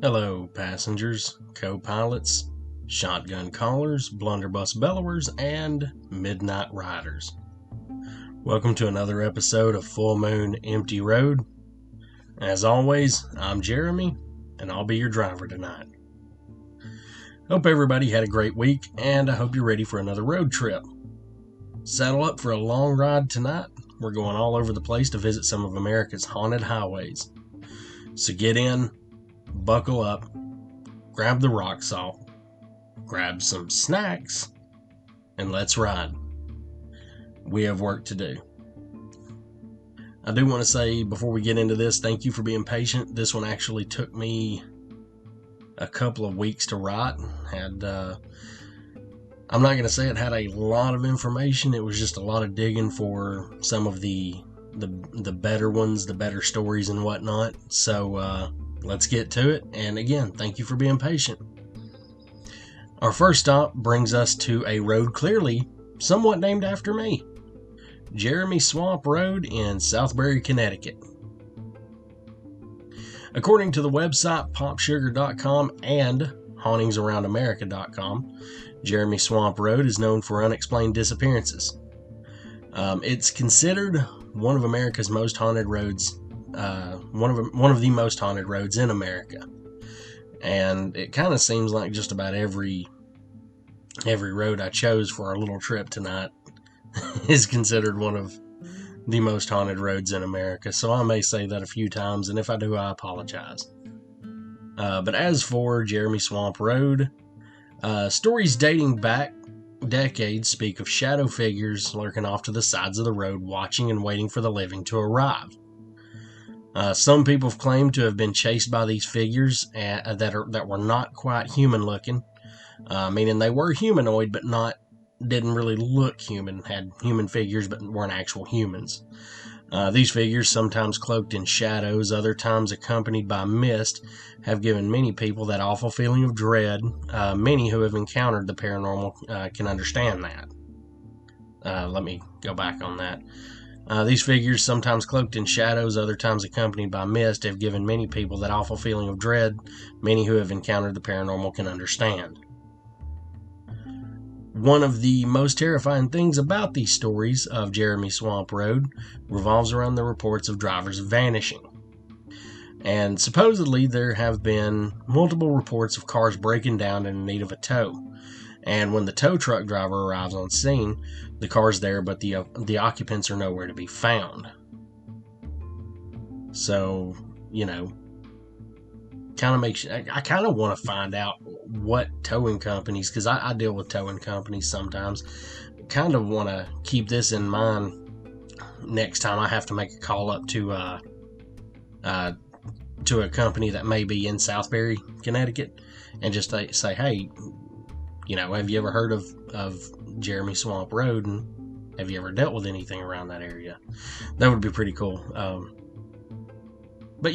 Hello, passengers, co-pilots, shotgun callers, blunderbuss bellowers, and midnight riders. Welcome to another episode of Full Moon Empty Road. As always, I'm Jeremy, and I'll be your driver tonight. Hope everybody had a great week, and I hope you're ready for another road trip. Saddle up for a long ride tonight. We're going all over the place to visit some of America's haunted highways. So get in, buckle up, grab the rock salt, grab some snacks, and let's ride. We have work to do. I do want to say before we get into this, thank you for being patient. This one actually took me a couple of weeks to write. I'm not going to say it had a lot of information. It was just a lot of digging for some of the better ones, the better stories and whatnot. So let's get to it. And again, thank you for being patient. Our first stop brings us to a road clearly somewhat named after me. Jeremy Swamp Road in Southbury, Connecticut. According to the website popsugar.com and hauntingsaroundamerica.com, Jeremy Swamp Road is known for unexplained disappearances. It's considered one of America's most haunted roads, one of the most haunted roads in America, and it kind of seems like just about every road I chose for our little trip tonight is considered one of the most haunted roads in America. So I may say that a few times, and if I do, I apologize. But as for Jeremy Swamp Road, stories dating back decades speak of shadow figures lurking off to the sides of the road, watching and waiting for the living to arrive. Some people have claimed to have been chased by these figures that were not quite human looking, meaning they were humanoid but didn't really look human, had human figures but weren't actual humans. These figures, sometimes cloaked in shadows, other times accompanied by mist, have given many people that awful feeling of dread. Many who have encountered the paranormal can understand that. Let me go back on that. These figures, sometimes cloaked in shadows, other times accompanied by mist, have given many people that awful feeling of dread. Many who have encountered the paranormal can understand. One of the most terrifying things about these stories of Jeremy Swamp Road revolves around the reports of drivers vanishing. And supposedly there have been multiple reports of cars breaking down and in need of a tow. And when the tow truck driver arrives on scene, the car's there, but the occupants are nowhere to be found. So, I kind of want to find out what towing companies, because I deal with towing companies sometimes, kind of want to keep this in mind next time I have to make a call up to a company that may be in Southbury, Connecticut, and just say, hey, have you ever heard of Jeremy Swamp Road, and have you ever dealt with anything around that area? That would be pretty cool. But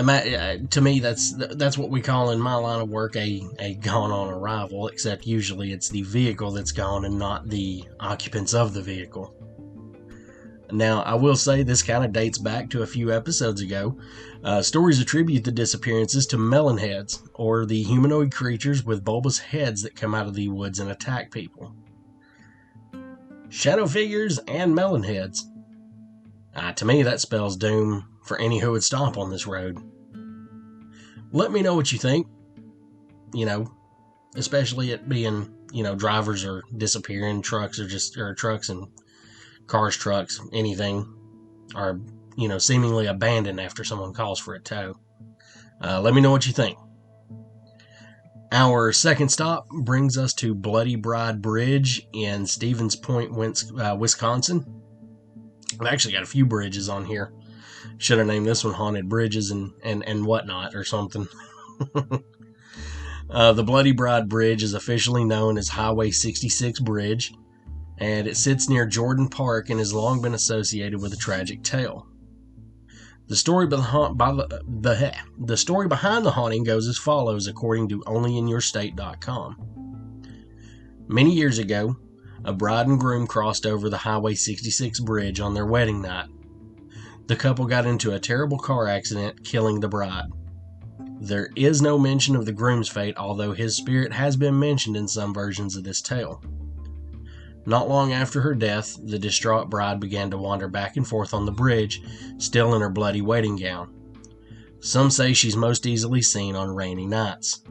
to me, that's what we call in my line of work a gone on arrival, except usually it's the vehicle that's gone and not the occupants of the vehicle. Now, I will say this kind of dates back to a few episodes ago. Stories attribute the disappearances to melonheads, or the humanoid creatures with bulbous heads that come out of the woods and attack people. Shadow figures and melonheads. To me, that spells doom for any who would stop on this road. Let me know what you think. Especially it being, drivers are disappearing, trucks and cars, trucks, anything are, seemingly abandoned after someone calls for a tow. Let me know what you think. Our second stop brings us to Bloody Bride Bridge in Stevens Point, Wisconsin. I've actually got a few bridges on here. Should have named this one Haunted Bridges and whatnot or something. The Bloody Bride Bridge is officially known as Highway 66 Bridge, and it sits near Jordan Park and has long been associated with a tragic tale. The story behind the haunting goes as follows, according to onlyinyourstate.com. Many years ago, a bride and groom crossed over the Highway 66 bridge on their wedding night. The couple got into a terrible car accident, killing the bride. There is no mention of the groom's fate, although his spirit has been mentioned in some versions of this tale. Not long after her death, the distraught bride began to wander back and forth on the bridge, still in her bloody wedding gown. Some say she's most easily seen on rainy nights.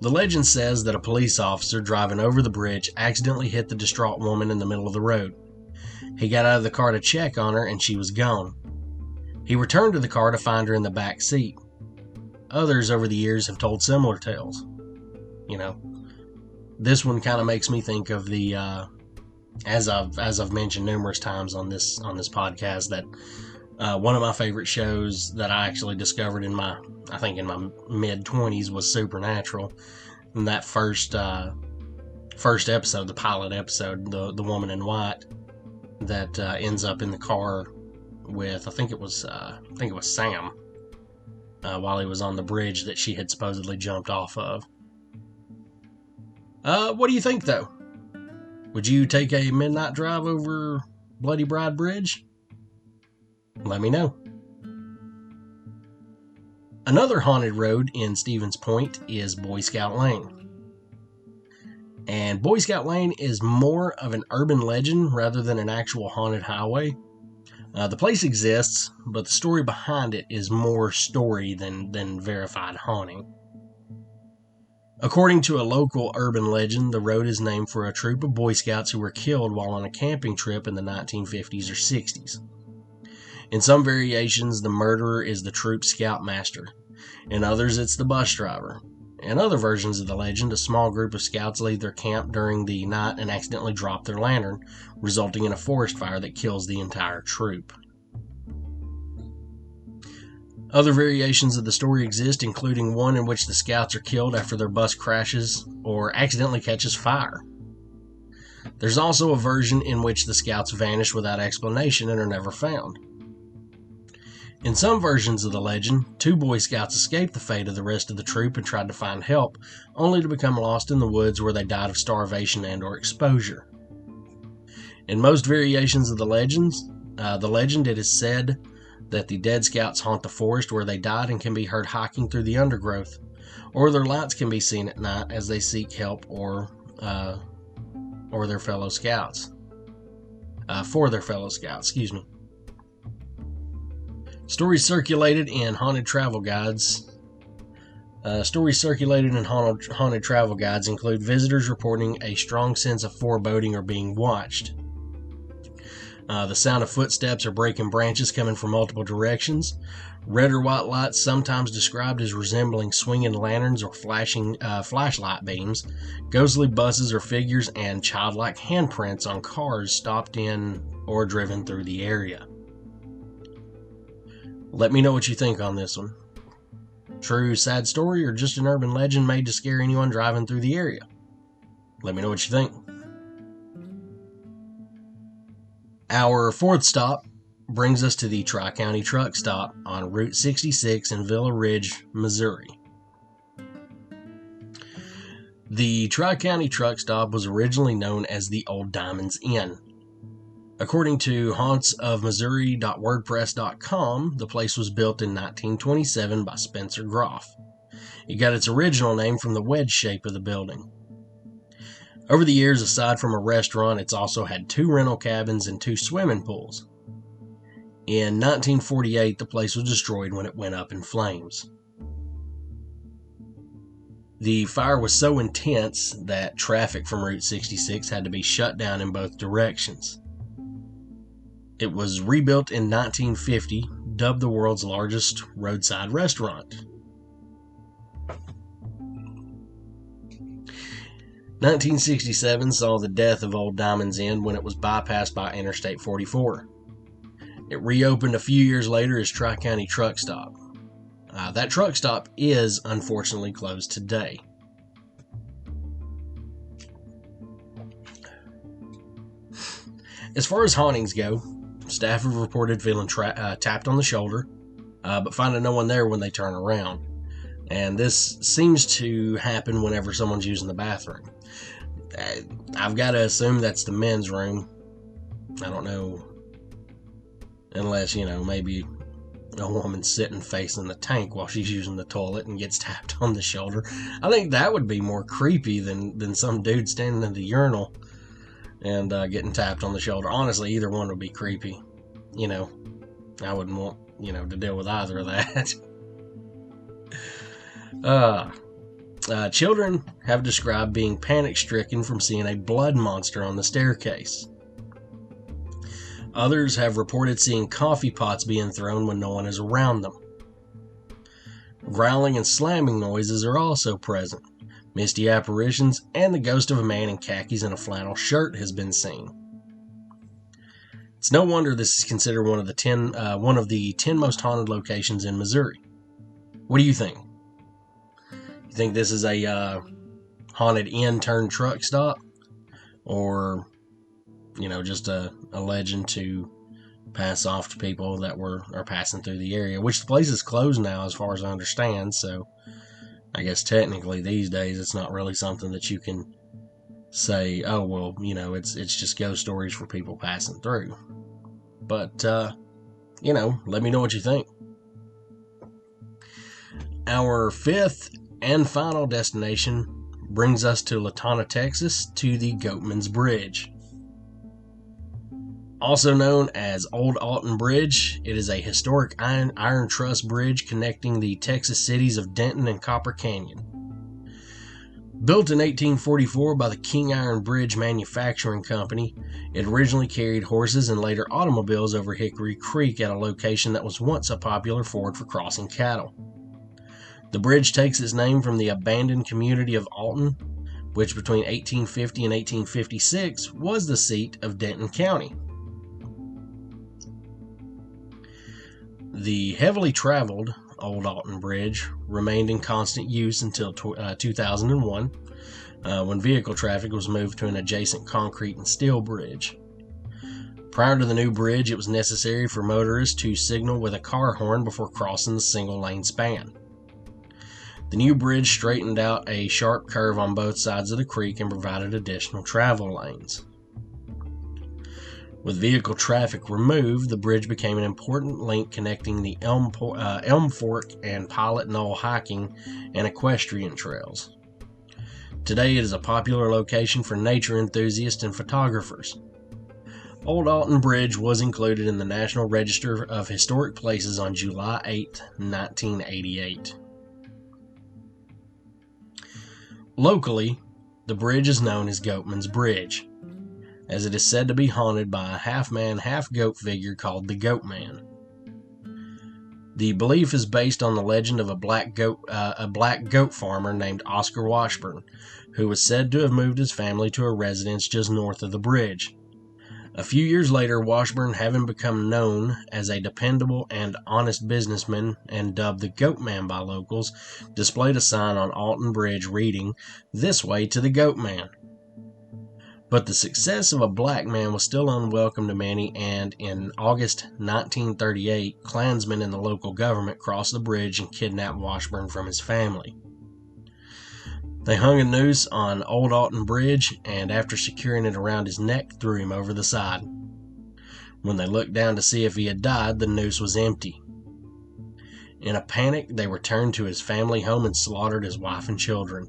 The legend says that a police officer driving over the bridge accidentally hit the distraught woman in the middle of the road. He got out of the car to check on her and she was gone. He returned to the car to find her in the back seat. Others over the years have told similar tales. This one kind of makes me think of the, as I've mentioned numerous times on this podcast, that one of my favorite shows that I actually discovered in my mid-20s was Supernatural. And that first episode, the pilot episode, the woman in white that ends up in the car with I think it was Sam while he was on the bridge that she had supposedly jumped off of. What do you think, though? Would you take a midnight drive over Bloody Bride Bridge? Let me know. Another haunted road in Stevens Point is Boy Scout Lane. And Boy Scout Lane is more of an urban legend rather than an actual haunted highway. The place exists, but the story behind it is more story than verified haunting. According to a local urban legend, the road is named for a troop of Boy Scouts who were killed while on a camping trip in the 1950s or 60s. In some variations, the murderer is the troop scoutmaster. In others, it's the bus driver. In other versions of the legend, a small group of scouts leave their camp during the night and accidentally drop their lantern, resulting in a forest fire that kills the entire troop. Other variations of the story exist, including one in which the scouts are killed after their bus crashes or accidentally catches fire. There's also a version in which the scouts vanish without explanation and are never found. In some versions of the legend, 2 Boy Scouts escaped the fate of the rest of the troop and tried to find help, only to become lost in the woods where they died of starvation and/or exposure. In most variations of the legend, it is said that the dead scouts haunt the forest where they died and can be heard hiking through the undergrowth, or their lights can be seen at night as they seek help or their fellow scouts. For their fellow scouts, Stories circulated in haunted travel guides. Haunted travel guides include visitors reporting a strong sense of foreboding or being watched. The sound of footsteps or breaking branches coming from multiple directions. Red or white lights, sometimes described as resembling swinging lanterns or flashing flashlight beams. Ghostly buses or figures, and childlike handprints on cars stopped in or driven through the area. Let me know what you think on this one. True, sad story, or just an urban legend made to scare anyone driving through the area? Let me know what you think. Our 4th stop brings us to the Tri-County Truck Stop on Route 66 in Villa Ridge, Missouri. The Tri-County Truck Stop was originally known as the Old Diamonds Inn. According to hauntsofmissouri.wordpress.com, the place was built in 1927 by Spencer Groff. It got its original name from the wedge shape of the building. Over the years, aside from a restaurant, it's also had 2 rental cabins and 2 swimming pools. In 1948, the place was destroyed when it went up in flames. The fire was so intense that traffic from Route 66 had to be shut down in both directions. It was rebuilt in 1950, dubbed the world's largest roadside restaurant. 1967 saw the death of Old Diamonds Inn when it was bypassed by Interstate 44. It reopened a few years later as Tri-County Truck Stop. That truck stop is unfortunately closed today. As far as hauntings go, staff have reported feeling tapped on the shoulder, but finding no one there when they turn around. And this seems to happen whenever someone's using the bathroom. I've got to assume that's the men's room. I don't know. Unless, maybe a woman sitting facing the tank while she's using the toilet and gets tapped on the shoulder. I think that would be more creepy than some dude standing in the urinal and getting tapped on the shoulder. Honestly, either one would be creepy. I wouldn't want, to deal with either of that. Children have described being panic-stricken from seeing a blood monster on the staircase. Others have reported seeing coffee pots being thrown when no one is around them. Growling and slamming noises are also present. Misty apparitions and the ghost of a man in khakis and a flannel shirt has been seen. It's no wonder this is considered one of the 10 most haunted locations in Missouri. What do you think? You think this is a haunted inn turned truck stop, or just a legend to pass off to people that are passing through the area? Which the place is closed now, as far as I understand. So I guess technically these days it's not really something that you can say, oh well, it's just ghost stories for people passing through. But let me know what you think. Our fifth and final destination brings us to Latona, Texas, to the Goatman's Bridge. Also known as Old Alton Bridge, it is a historic iron truss bridge connecting the Texas cities of Denton and Copper Canyon. Built in 1844 by the King Iron Bridge Manufacturing Company, it originally carried horses and later automobiles over Hickory Creek at a location that was once a popular ford for crossing cattle. The bridge takes its name from the abandoned community of Alton, which between 1850 and 1856 was the seat of Denton County. The heavily traveled Old Alton Bridge remained in constant use until 2001, when vehicle traffic was moved to an adjacent concrete and steel bridge. Prior to the new bridge, it was necessary for motorists to signal with a car horn before crossing the single-lane span. The new bridge straightened out a sharp curve on both sides of the creek and provided additional travel lanes. With vehicle traffic removed, the bridge became an important link connecting the Elm Fork and Pilot Knoll hiking and equestrian trails. Today it is a popular location for nature enthusiasts and photographers. Old Alton Bridge was included in the National Register of Historic Places on July 8, 1988. Locally, the bridge is known as Goatman's Bridge, as it is said to be haunted by a half-man, half-goat figure called the Goatman. The belief is based on the legend of a black goat farmer named Oscar Washburn, who was said to have moved his family to a residence just north of the bridge. A few years later, Washburn, having become known as a dependable and honest businessman and dubbed the Goatman by locals, displayed a sign on Alton Bridge reading, "This way to the Goatman." But the success of a black man was still unwelcome to many, and in August 1938, Klansmen in the local government crossed the bridge and kidnapped Washburn from his family. They hung a noose on Old Alton Bridge, and after securing it around his neck, threw him over the side. When they looked down to see if he had died, the noose was empty. In a panic, they returned to his family home and slaughtered his wife and children.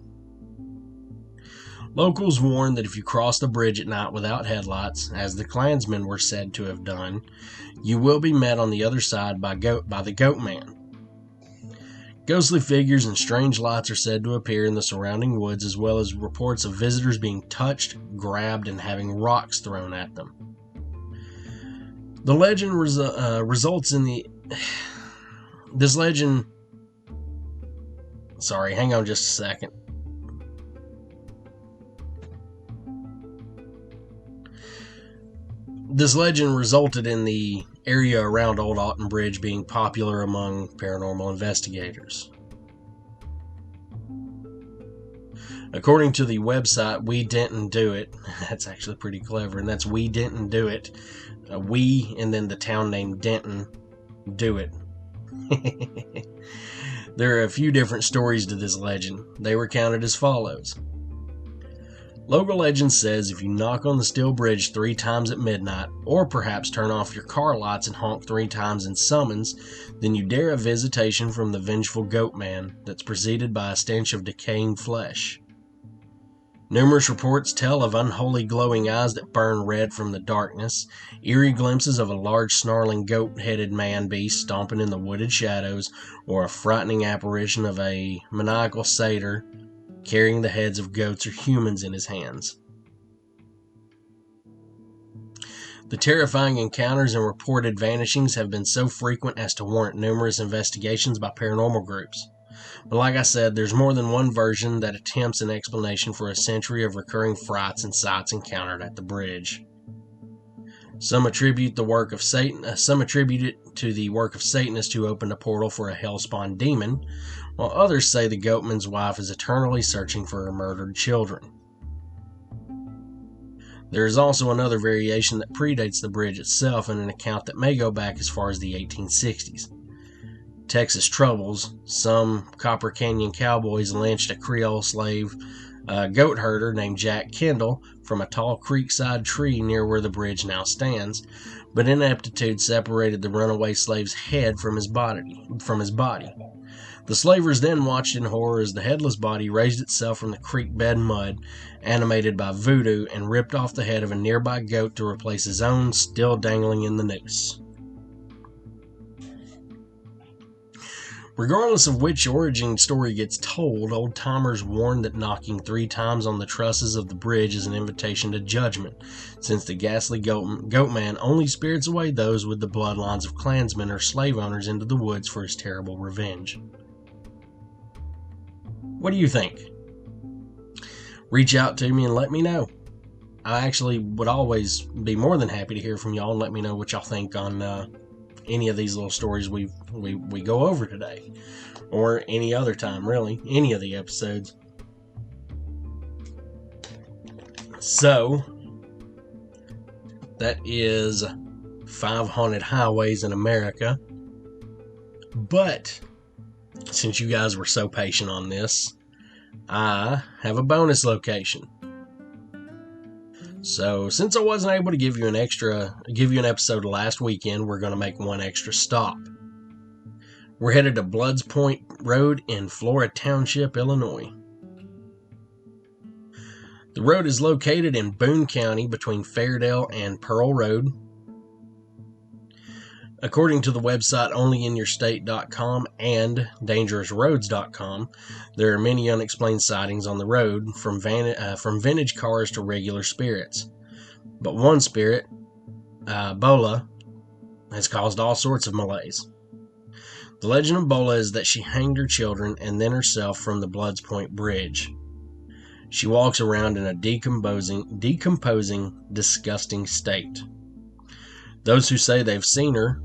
Locals warned that if you cross the bridge at night without headlights, as the Klansmen were said to have done, you will be met on the other side by the Goatman. Ghostly figures and strange lights are said to appear in the surrounding woods, as well as reports of visitors being touched, grabbed, and having rocks thrown at them. The legend results in the... This legend... Sorry, hang on just a second. This legend resulted in the area around Old Alton Bridge being popular among paranormal investigators. According to the website We Didn't Do It, that's actually pretty clever, and that's We Didn't Do It. We, and then the town name Denton, do it. There are a few different stories to this legend. They were counted as follows. Local legend says if you knock on the steel bridge 3 times at midnight, or perhaps turn off your car lights and honk 3 times in summons, then you dare a visitation from the vengeful goat man that's preceded by a stench of decaying flesh. Numerous reports tell of unholy glowing eyes that burn red from the darkness, eerie glimpses of a large snarling goat-headed man-beast stomping in the wooded shadows, or a frightening apparition of a maniacal satyr carrying the heads of goats or humans in his hands. The terrifying encounters and reported vanishings have been so frequent as to warrant numerous investigations by paranormal groups. But like I said, there's more than one version that attempts an explanation for a century of recurring frights and sights encountered at the bridge. Some attribute it to the work of Satanists who opened a portal for a hell-spawned demon, while others say the goatman's wife is eternally searching for her murdered children. There is also another variation that predates the bridge itself, and an account that may go back as far as the 1860s. Texas Troubles, some Copper Canyon cowboys lynched a Creole slave goat herder named Jack Kendall from a tall creekside tree near where the bridge now stands, but ineptitude separated the runaway slave's head from his body. The slavers then watched in horror as the headless body raised itself from the creek bed mud, animated by voodoo, and ripped off the head of a nearby goat to replace his own, still dangling in the noose. Regardless of which origin story gets told, old-timers warn that knocking 3 times on the trusses of the bridge is an invitation to judgment, since the ghastly goat man only spirits away those with the bloodlines of clansmen or slave owners into the woods for his terrible revenge. What do you think? Reach out to me and let me know. I actually would always be more than happy to hear from y'all and let me know what y'all think on any of these little stories we go over today, or any other time, really, any of the episodes. So that is 5 haunted highways in America. But since you guys were so patient on this, I have a bonus location. So, since I wasn't able to give you an episode last weekend, we're going to make one extra stop. We're headed to Bloods Point Road in Flora Township, Illinois. The road is located in Boone County between Fairdale and Pearl Road. According to the website onlyinyourstate.com and dangerousroads.com, there are many unexplained sightings on the road, from vintage cars to regular spirits. But one spirit, Bola, has caused all sorts of malaise. The legend of Bola is that she hanged her children and then herself from the Bloods Point Bridge. She walks around in a decomposing, disgusting state. Those who say they've seen her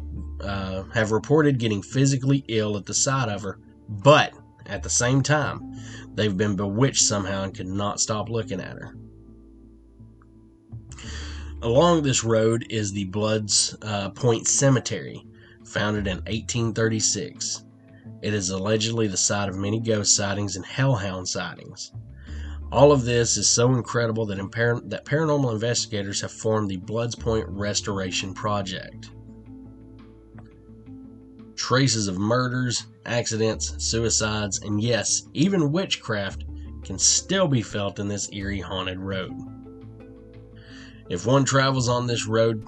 have reported getting physically ill at the sight of her, but at the same time, they've been bewitched somehow and could not stop looking at her. Along this road is the Bloods Point Cemetery, founded in 1836. It is allegedly the site of many ghost sightings and hellhound sightings. All of this is so incredible that paranormal investigators have formed the Bloods Point Restoration Project. Traces of murders, accidents, suicides, and yes, even witchcraft can still be felt in this eerie haunted road. If one travels on this road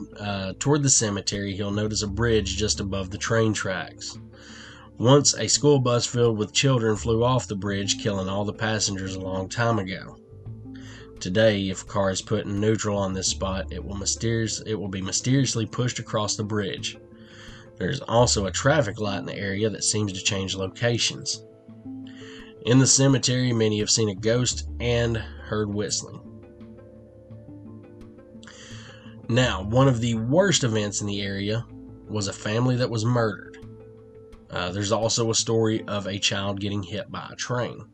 toward the cemetery, he'll notice a bridge just above the train tracks. Once a school bus filled with children flew off the bridge, killing all the passengers a long time ago. Today, if a car is put in neutral on this spot, it will be mysteriously pushed across the bridge. There's also a traffic light in the area that seems to change locations. In the cemetery, many have seen a ghost and heard whistling. Now, one of the worst events in the area was a family that was murdered. There's also a story of a child getting hit by a train.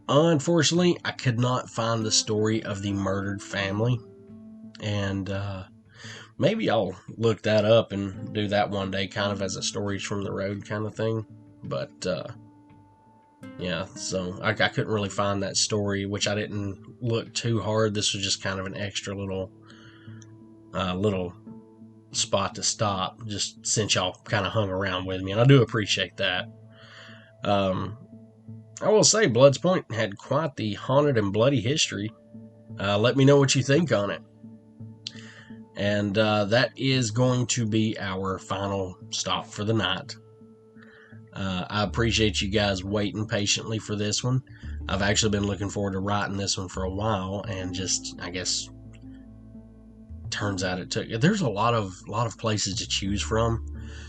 Unfortunately, I could not find the story of the murdered family, and maybe I'll look that up and do that one day, kind of as a stories from the road kind of thing. But Yeah, so I couldn't really find that story, which I didn't look too hard. This was just kind of an extra little spot to stop, just since y'all kind of hung around with me, and I do appreciate that. I will say Blood's Point had quite the haunted and bloody history. Let me know what you think on it. And that is going to be our final stop for the night. I appreciate you guys waiting patiently for this one. I've actually been looking forward to writing this one for a while, and just, I guess, turns out there's a lot of places to choose from,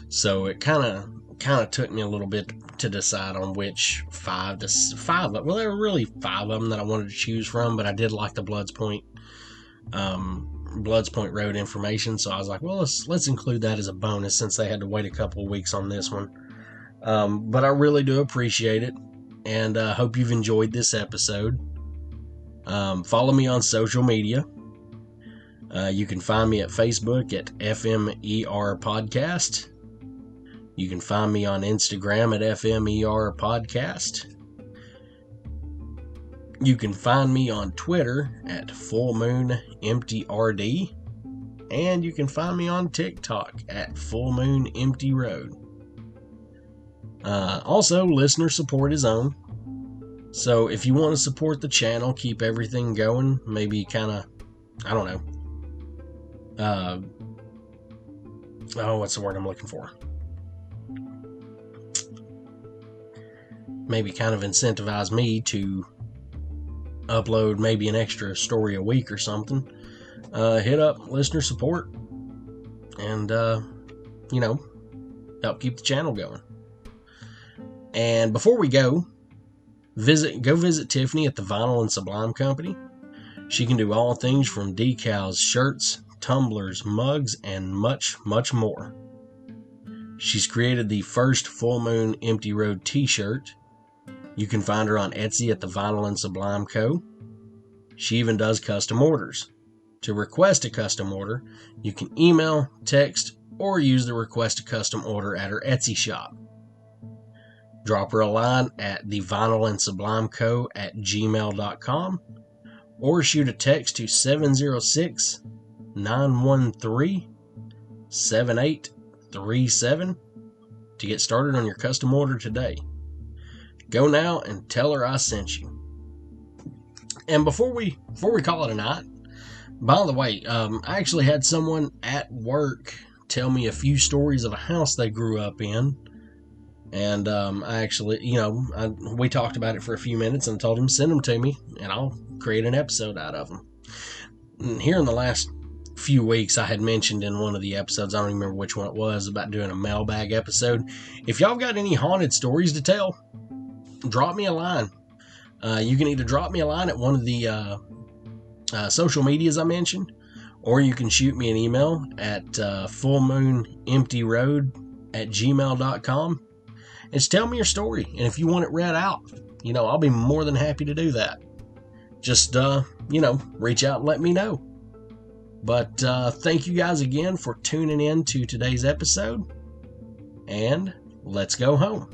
so it kind of took me a little bit to decide on which five. Well, there were really 5 of them that I wanted to choose from, but I did like the Blood's Point Road information, so I was like, well, let's include that as a bonus since they had to wait a couple of weeks on this one. But I really do appreciate it, and hope you've enjoyed this episode. Follow me on social media. You can find me at Facebook at FMER Podcast. You can find me on Instagram at FMER Podcast. You can find me on Twitter at FullMoonEmptyRD. And you can find me on TikTok at FullMoonEmptyRoad. Also, listener support is on. So if you want to support the channel, keep everything going, maybe kind of, I don't know. What's the word I'm looking for? Maybe kind of incentivize me to upload maybe an extra story a week or something. Hit up listener support and, help keep the channel going. And before we go visit Tiffany at the Vinyl and Sublime Company. She can do all things from decals, shirts, tumblers, mugs, and much, much more. She's created the first Full Moon Empty Road t-shirt. You can find her on Etsy at the Vinyl and Sublime Co. She even does custom orders. To request a custom order, you can email, text, or use the request a custom order at her Etsy shop. Drop her a line at thevinylandsublimeco@gmail.com or shoot a text to 706-913-7837 to get started on your custom order today. Go now and tell her I sent you. And before we call it a night, by the way, I actually had someone at work tell me a few stories of a house they grew up in. And I actually, we talked about it for a few minutes and told him send them to me and I'll create an episode out of them. And here in the last few weeks, I had mentioned in one of the episodes, I don't even remember which one it was, about doing a mailbag episode. If y'all got any haunted stories to tell, drop me a line. You can either drop me a line at one of the social medias I mentioned, or you can shoot me an email at fullmoonemptyroad@gmail.com. And just tell me your story. And if you want it read out, I'll be more than happy to do that. Just, reach out and let me know. But thank you guys again for tuning in to today's episode. And let's go home.